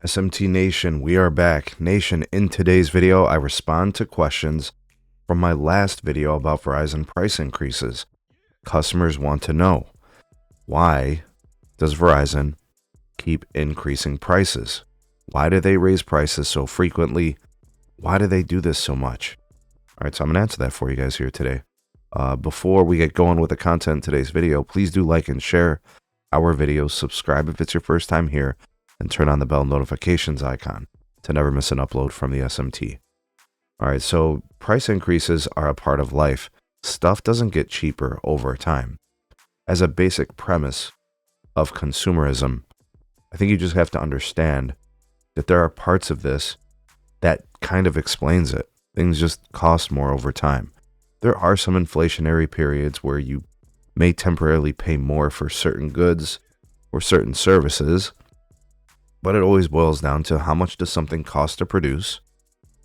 SMT Nation, we are back. Nation, in today's video, I respond to questions from my last video about Verizon price increases. Customers want to know, why does Verizon keep increasing prices? Why do they raise prices so frequently? Why do they do this so much? All right, so I'm going to answer that for you guys here today. Before we get going with the content in today's video, please do like and share our videos, subscribe if it's your first time here, and turn on the bell notifications icon to never miss an upload from the SMT. All right, so price increases are a part of life. Stuff doesn't get cheaper over time. As a basic premise of consumerism, I think you just have to understand that there are parts of this that kind of explains it. Things just cost more over time. There are some inflationary periods where you may temporarily pay more for certain goods or certain services, but it always boils down to how much does something cost to produce,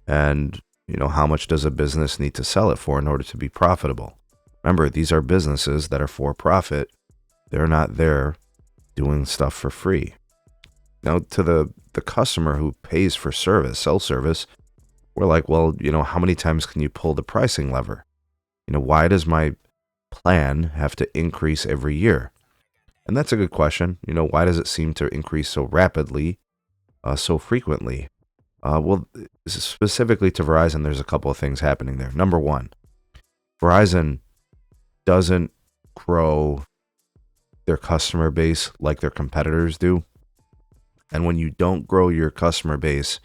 and how much does a business need to sell it for in order to be profitable. Remember, these are businesses that are for profit. They're not there doing stuff for free. Now, to the customer who pays for service, cell service, we're like, well, how many times can you pull the pricing lever? Why does my plan have to increase every year? And that's a good question. Why does it seem to increase so rapidly, so frequently? Well, specifically to Verizon, there's a couple of things happening there. Number one, Verizon doesn't grow their customer base like their competitors do. And when you don't grow your customer base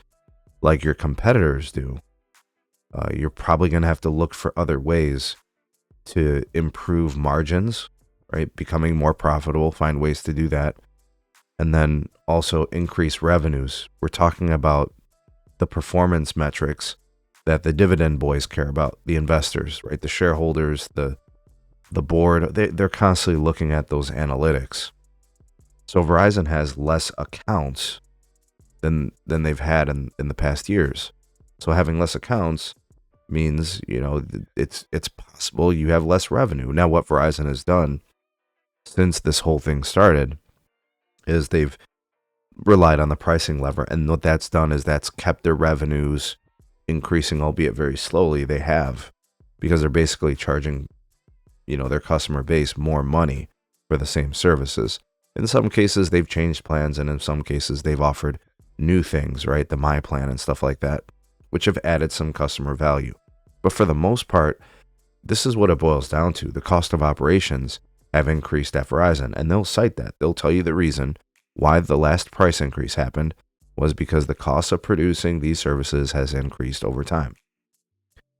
like your competitors do, you're probably going to have to look for other ways to improve margins, right? Becoming more profitable, find ways to do that. And then also increase revenues. We're talking about the performance metrics that the dividend boys care about, the investors, right? The shareholders, the board, they're constantly looking at those analytics. So Verizon has less accounts than they've had in the past years. So having less accounts means, it's possible you have less revenue. Now, what Verizon has done since this whole thing started is they've relied on the pricing lever. And what that's done is that's kept their revenues increasing, albeit very slowly. They have, because they're basically charging, their customer base more money for the same services. In some cases, they've changed plans, and in some cases, they've offered new things, right? The My Plan and stuff like that, which have added some customer value. But for the most part, this is what it boils down to. The cost of operations have increased at Verizon, and they'll cite that. They'll tell you the reason why the last price increase happened was because the cost of producing these services has increased over time.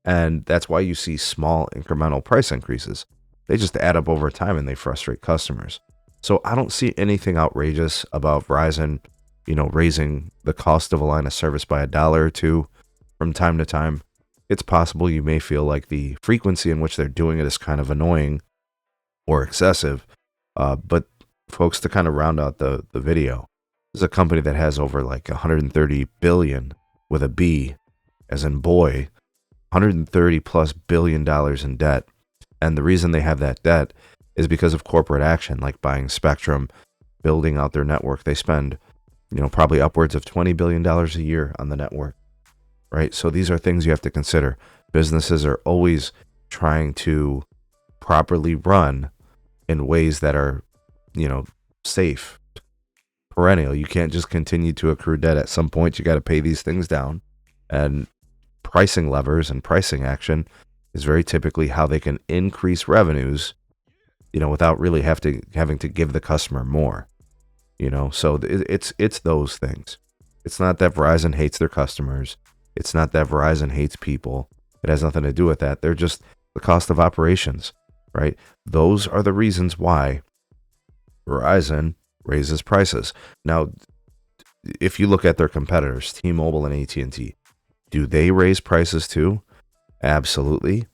And that's why you see small incremental price increases. They just add up over time and they frustrate customers. So I don't see anything outrageous about Verizon, raising the cost of a line of service by $1 or $2 from time to time. It's possible you may feel like the frequency in which they're doing it is kind of annoying or excessive. But folks, to kind of round out the video, this is a company that has over like 130 billion with a B, as in boy, 130 plus billion dollars in debt. And the reason they have that debt is because of corporate action, like buying spectrum, building out their network. They spend, probably upwards of $20 billion a year on the network, right? So these are things you have to consider. Businesses are always trying to properly run in ways that are, safe, perennial. You can't just continue to accrue debt. At some point, you got to pay these things down. And pricing levers and pricing action is very typically how they can increase revenues, without really having to give the customer more, So it's those things. It's not that Verizon hates their customers. It's not that Verizon hates people. It has nothing to do with that. They're just the cost of operations, right? Those are the reasons why Verizon raises prices. Now, if you look at their competitors, T-Mobile and AT&T, do they raise prices too? Absolutely.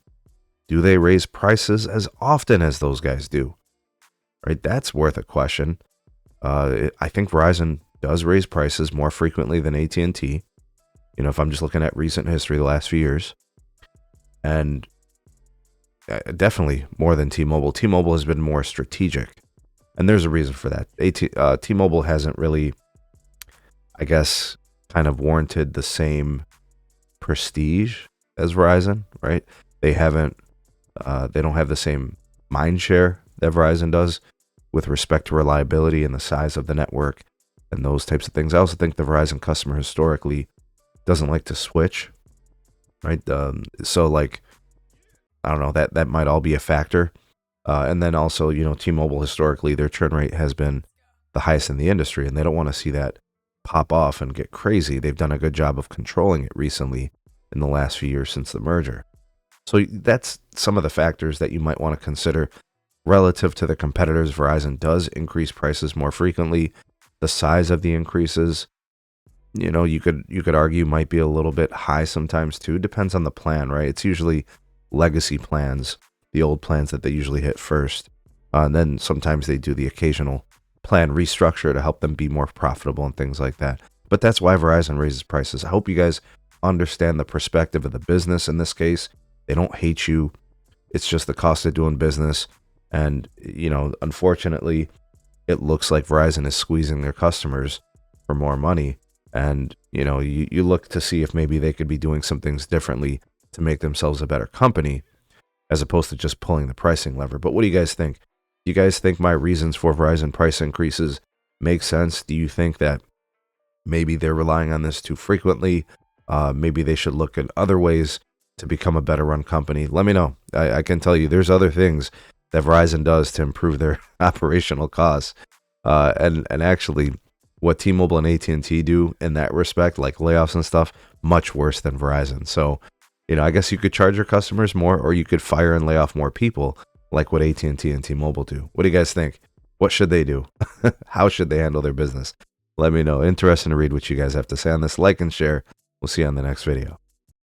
Do they raise prices as often as those guys do? Right? That's worth a question. I think Verizon does raise prices more frequently than AT&T. If I'm just looking at recent history, the last few years. And definitely more than T-Mobile. T-Mobile has been more strategic. And there's a reason for that. T-Mobile hasn't really I guess, kind of warranted the same prestige as Verizon, right? They haven't, they don't have the same mind share that Verizon does with respect to reliability and the size of the network and those types of things. I also think the Verizon customer historically doesn't like to switch, right? So like, I don't know, that might all be a factor. And then also, T-Mobile historically, their churn rate has been the highest in the industry, and they don't want to see that pop off and get crazy. They've done a good job of controlling it recently in the last few years since the merger. So that's some of the factors that you might want to consider relative to the competitors. Verizon does increase prices more frequently. The size of the increases, you could argue might be a little bit high sometimes too. Depends on the plan, right? It's usually legacy plans, the old plans that they usually hit first. And then sometimes they do the occasional plan restructure to help them be more profitable and things like that. But that's why Verizon raises prices. I hope you guys understand the perspective of the business in this case. They don't hate you. It's just the cost of doing business. And, unfortunately, it looks like Verizon is squeezing their customers for more money. And, you look to see if maybe they could be doing some things differently to make themselves a better company, as opposed to just pulling the pricing lever. But what do you guys think? Do you guys think my reasons for Verizon price increases make sense? Do you think that maybe they're relying on this too frequently? Maybe they should look at other ways to become a better run company. Let me know. I can tell you there's other things that Verizon does to improve their operational costs. And actually, what T-Mobile and AT&T do in that respect, like layoffs and stuff, much worse than Verizon. So, I guess you could charge your customers more, or you could fire and lay off more people, like what AT&T and T-Mobile do. What do you guys think? What should they do? How should they handle their business? Let me know. Interesting to read what you guys have to say on this. Like and share. We'll see you on the next video.